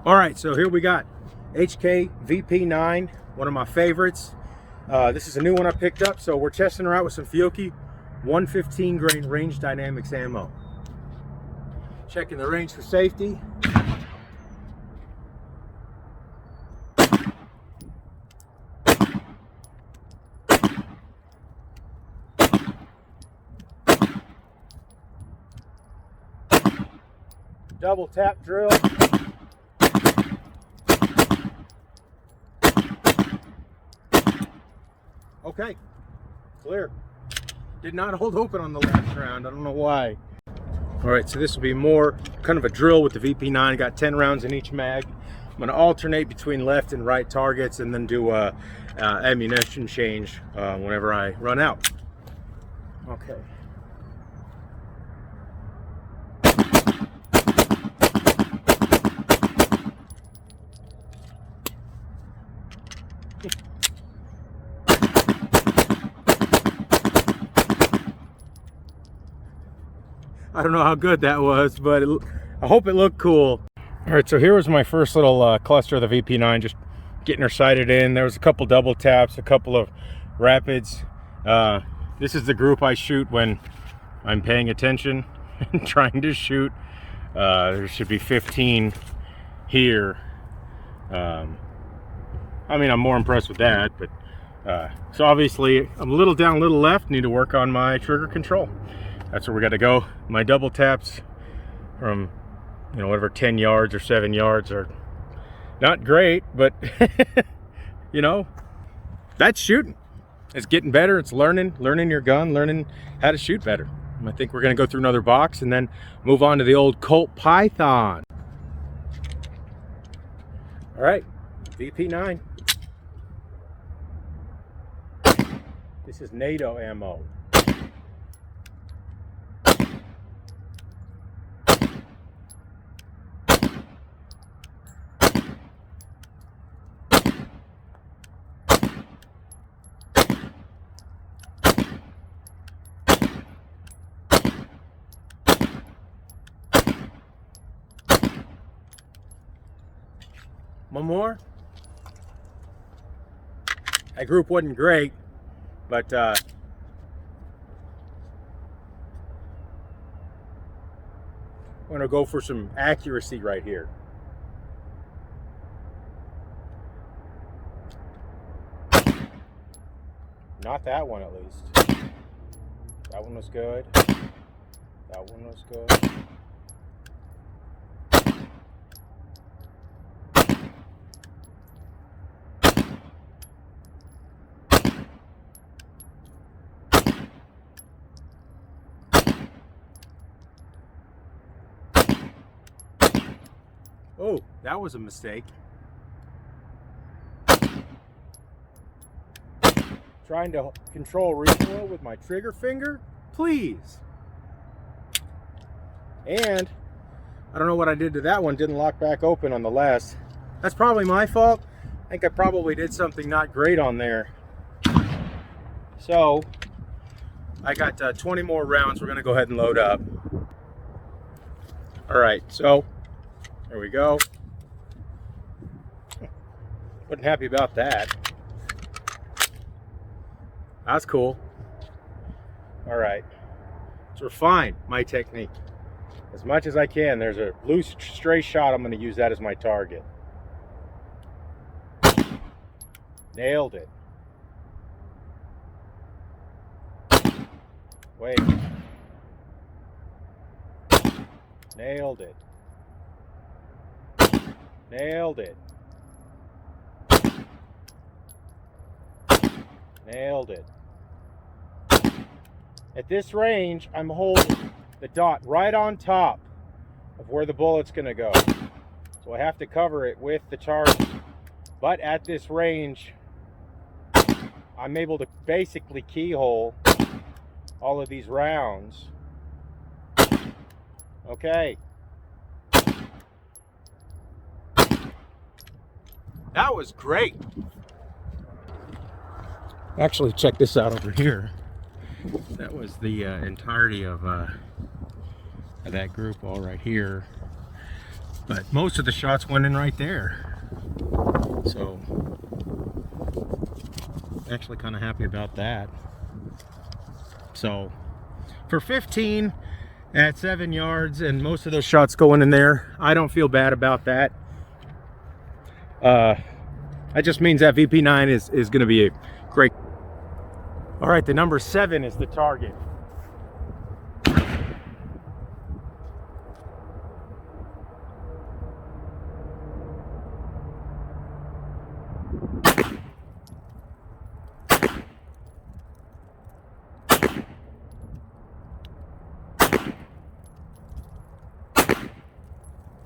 All right, so here we got HK VP9, one of my favorites. This is a new one I picked up, so we're testing her out with some Fiocchi 115 grain range dynamics ammo. Checking the range for safety. Double tap drill. Okay, clear. Did not hold open on the last round. I don't know why. All right, so this will be more kind of a drill with the VP9. Got 10 rounds in each mag. I'm going to alternate between left and right targets and then do a ammunition change whenever I run out. Okay. I don't know how good that was, but I hope it looked cool. All right, so here was my first little cluster of the VP9, just getting her sighted in. There was a couple double taps, a couple of rapids. This is the group I shoot when I'm paying attention and trying to shoot. There should be 15 here. I mean, I'm more impressed with that, but so obviously I'm a little down, a little left. Need to work on my trigger control. That's where we got to go. My double taps from, you know, whatever 10 yards or 7 yards are not great, but you know, that's shooting. It's getting better. It's learning your gun, learning how to shoot better. And I think we're going to go through another box and then move on to the old Colt Python. All right, VP9. This is NATO ammo. One more. That group wasn't great, but I'm going to go for some accuracy right here. Not that one, at least. That one was good. That one was good. Oh, that was a mistake. Trying to control recoil with my trigger finger? Please. And I don't know what I did to that one. Didn't lock back open on the last. That's probably my fault. I think I probably did something not great on there. So I got 20 more rounds. We're going to go ahead and load up. All right, so there we go. Wasn't happy about that. That's cool. All right, let's refine my technique as much as I can. There's a blue stray shot. I'm going to use that as my target. Nailed it. Wait. Nailed it. Nailed it. Nailed it. At this range, I'm holding the dot right on top of where the bullet's going to go. So I have to cover it with the target. But at this range, I'm able to basically keyhole all of these rounds. Okay. That was great. Actually, check this out over here. That was the entirety of that group all right here. But most of the shots went in right there. So actually kind of happy about that. So for 15 at 7 yards and most of those shots going in there, I don't feel bad about that. That just means that VP9 is going to be a great. All right, the number 7 is the target.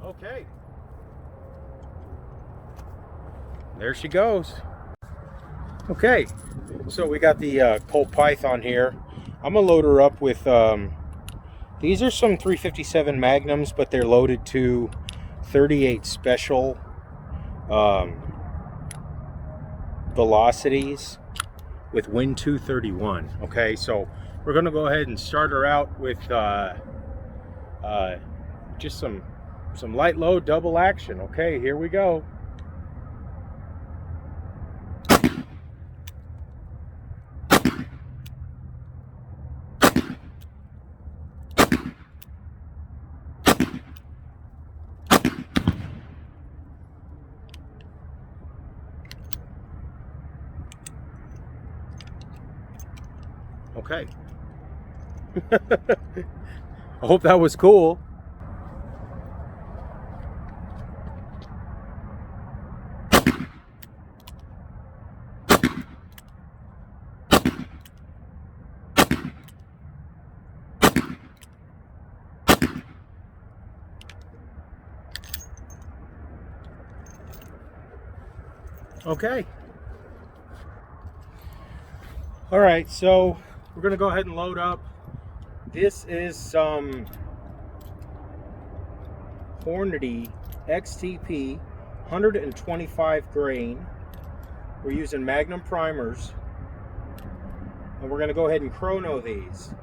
Okay. There she goes. Okay, so we got the Colt Python here. I'm gonna load her up with these are some 357 Magnums, but they're loaded to 38 special velocities with Win 231. Okay, so we're gonna go ahead and start her out with just some light load double action. Okay, here we go. Okay. I hope that was cool. Okay. All right, so we're gonna go ahead and load up. This is some Hornady XTP 125 grain. We're using Magnum primers, and we're gonna go ahead and chrono these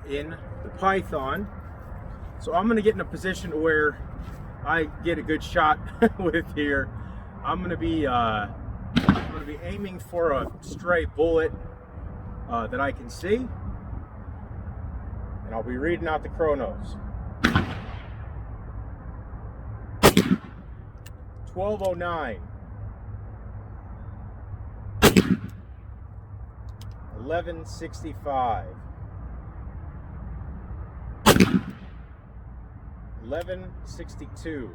in the Python. So I'm gonna get in a position where I get a good shot with here. I'm gonna be aiming for a stray bullet that I can see, and I'll be reading out the chronos. 12:09, 11:65, 11:62,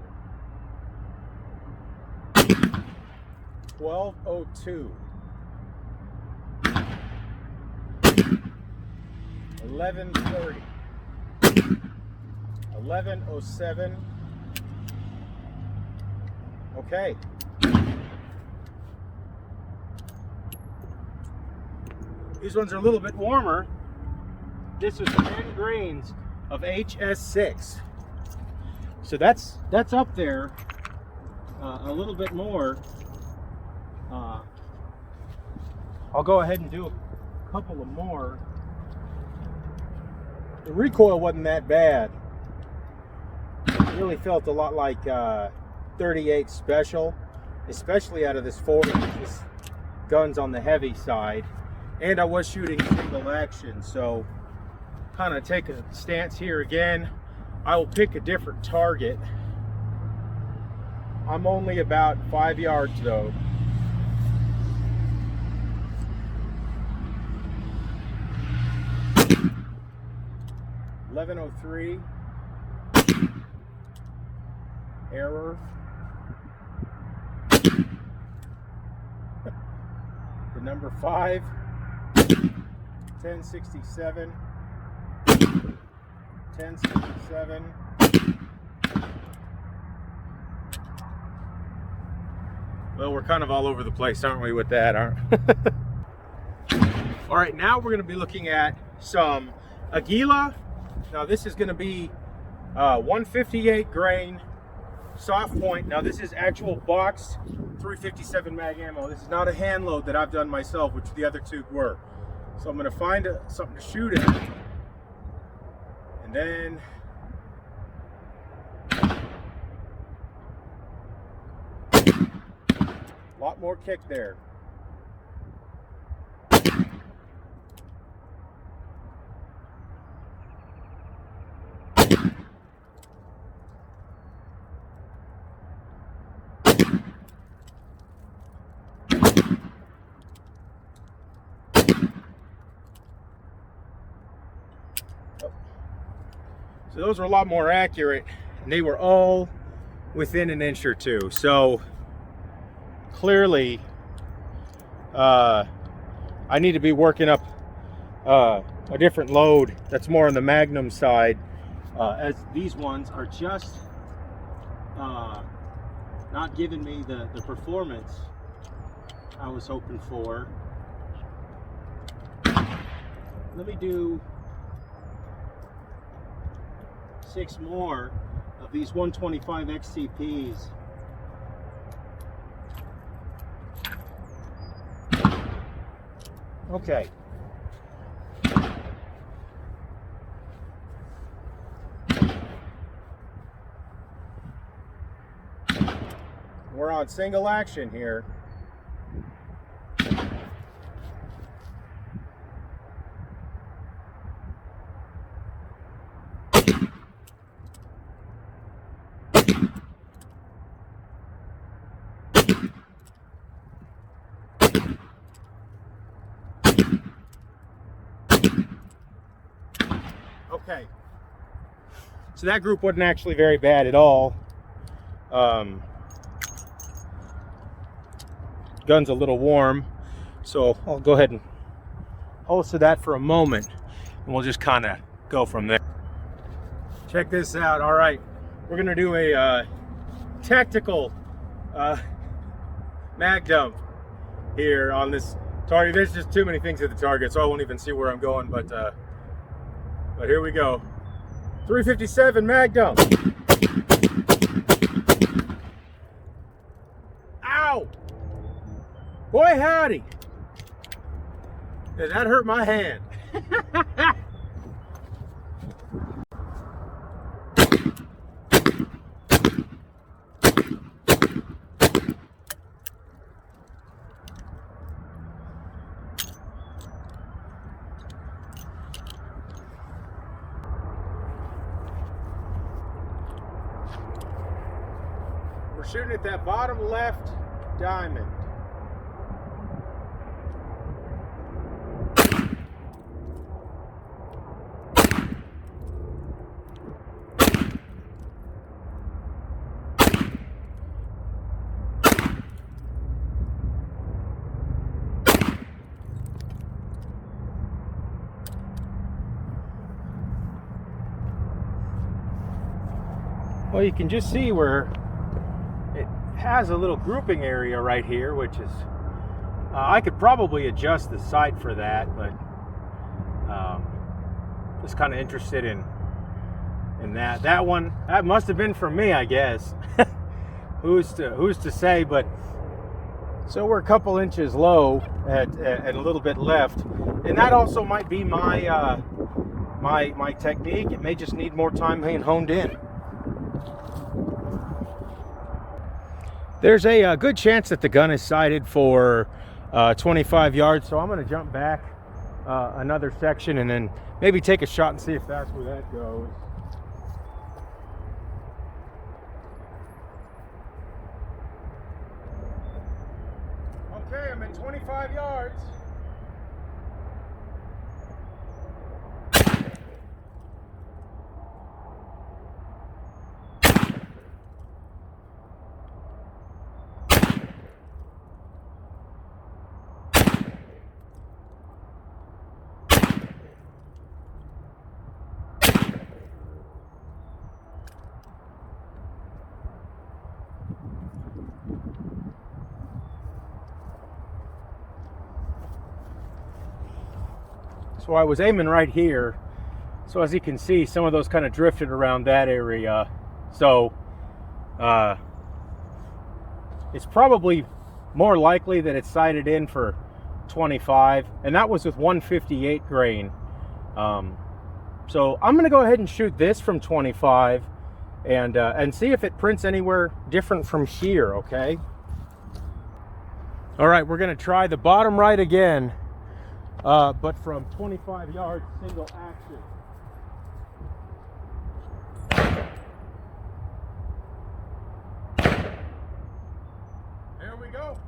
12:02, 11:30, 11:07. Okay. These ones are a little bit warmer. This is 10 grains of HS6. So that's up there a little bit more. I'll go ahead and do a couple of more. The recoil wasn't that bad. It really felt a lot like 38 special, especially out of this 40. This gun's on the heavy side, and I was shooting single action, so kind of take a stance here again. I will pick a different target. I'm only about 5 yards though. $11.03. Error. The number 5. 1067. 1067. Well, we're kind of all over the place, aren't we, with that, aren't we? All right, now we're going to be looking at some Aguila. Now this is going to be 158 grain soft point. Now this is actual boxed 357 mag ammo. This is not a hand load that I've done myself, which the other two were. So I'm going to find something to shoot at, and then A lot more kick there. So those were a lot more accurate, and they were all within an inch or two. So clearly I need to be working up a different load that's more on the Magnum side, as these ones are just not giving me the performance I was hoping for. Let me do 6 more of these 125 XCPs. Okay. We're on single action here. Okay, so that group wasn't actually very bad at all. Gun's a little warm, so I'll go ahead and holster that for a moment, and we'll just kind of go from there. Check this out. All right, we're gonna do a tactical mag dump here on this target. There's just too many things at the target, so I won't even see where I'm going, but here we go. 357 mag dump. Ow! Boy howdy! Did that hurt my hand? We're shooting at that bottom left diamond. Well, you can just see where it has a little grouping area right here, which is, I could probably adjust the sight for that, but just kind of interested in that. That one, that must have been from me, I guess. who's to say? But so we're a couple inches low and a little bit left, and that also might be my my technique. It may just need more time being honed in. There's a good chance that the gun is sighted for 25 yards, so I'm going to jump back another section and then maybe take a shot and see if that's where that goes. Okay, I'm at 25 yards. So I was aiming right here. So as you can see, some of those kind of drifted around that area. So it's probably more likely that it's sighted in for 25, and that was with 158 grain. So I'm going to go ahead and shoot this from 25 and see if it prints anywhere different from here. Okay. All right, we're gonna try the bottom right again, but from 25 yards, single action. There we go.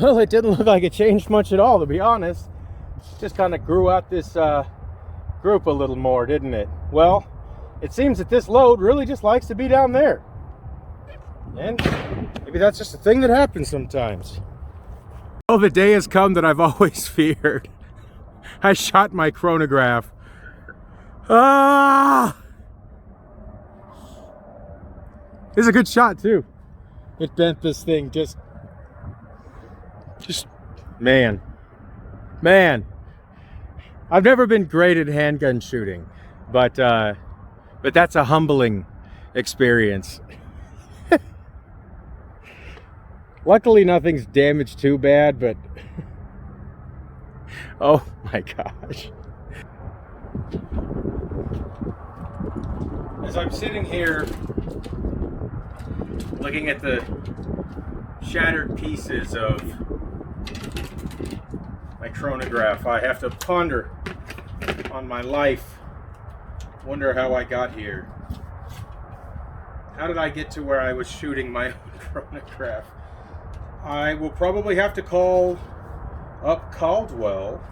Well, it didn't look like it changed much at all, to be honest. Just kind of grew out this group a little more, didn't it? Well, it seems that this load really just likes to be down there. And maybe that's just a thing that happens sometimes. Well, the day has come that I've always feared. I shot my chronograph. Ah! It's a good shot, too. It bent this thing just man. I've never been great at handgun shooting, but that's a humbling experience. Luckily, nothing's damaged too bad, but oh my gosh. As I'm sitting here looking at the shattered pieces of my chronograph, I have to ponder on my life, wonder how I got here. How did I get to where I was shooting my own chronograph? I will probably have to call up Caldwell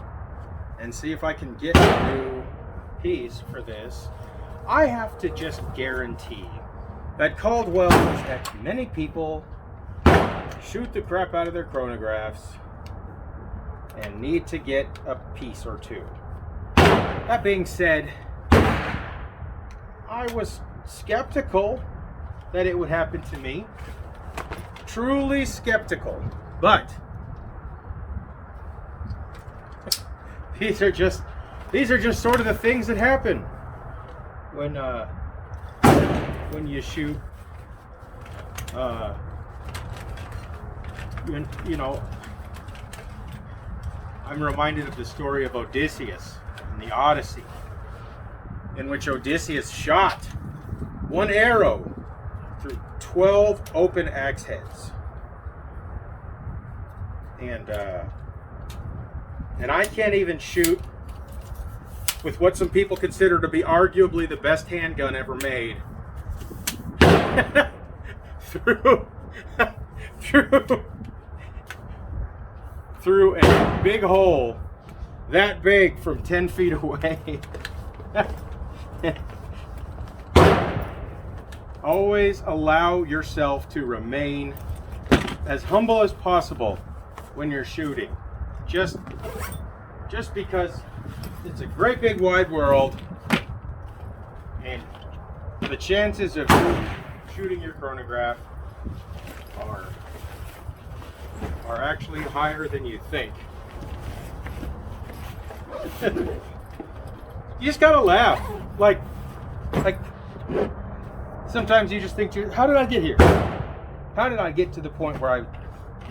and see if I can get a new piece for this. I have to just guarantee that Caldwell knows that many people shoot the crap out of their chronographs and need to get a piece or two. That being said, I was skeptical that it would happen to me. Truly skeptical. But these are just sort of the things that happen when you shoot you know, I'm reminded of the story of Odysseus in the Odyssey, in which Odysseus shot one arrow through 12 open axe heads. And I can't even shoot with what some people consider to be arguably the best handgun ever made through a big hole that big from 10 feet away. Always allow yourself to remain as humble as possible when you're shooting. Just because it's a great big wide world, and the chances of shooting your chronograph are actually higher than you think. You just gotta laugh. Like sometimes you just think, how did I get here? How did I get to the point where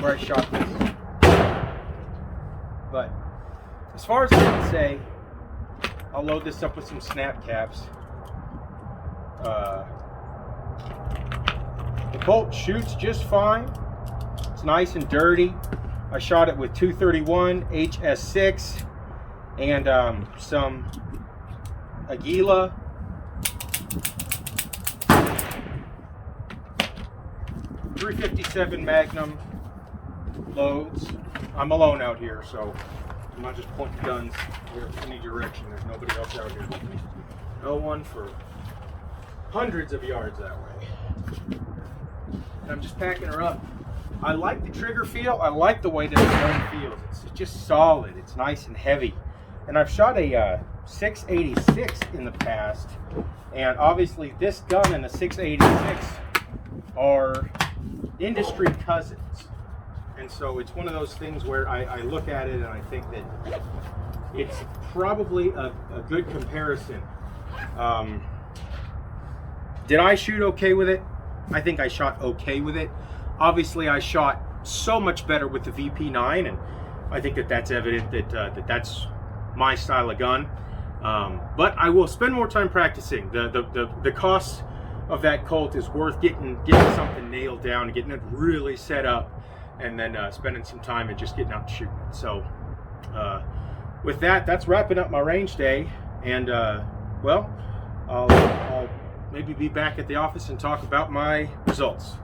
I shot this? But as far as I can say, I'll load this up with some snap caps. The Colt shoots just fine. It's nice and dirty. I shot it with 231 HS6 and some Aguila. .357 Magnum loads. I'm alone out here, so I'm not just pointing guns in any direction. There's nobody else out here with me. No one for hundreds of yards that way. And I'm just packing her up. I like the trigger feel. I like the way that the gun feels. It's just solid. It's nice and heavy. And I've shot a 686 in the past, and obviously this gun and the 686 are industry cousins. And so it's one of those things where I look at it and I think that it's probably a good comparison. Did I shoot okay with it? I think I shot okay with it. Obviously, I shot so much better with the VP9, and I think that that's evident that that's my style of gun. But I will spend more time practicing. The cost of that Colt is worth getting something nailed down and getting it really set up, and then spending some time and just getting out and shooting it. So with that, that's wrapping up my range day, and well, I'll maybe be back at the office and talk about my results.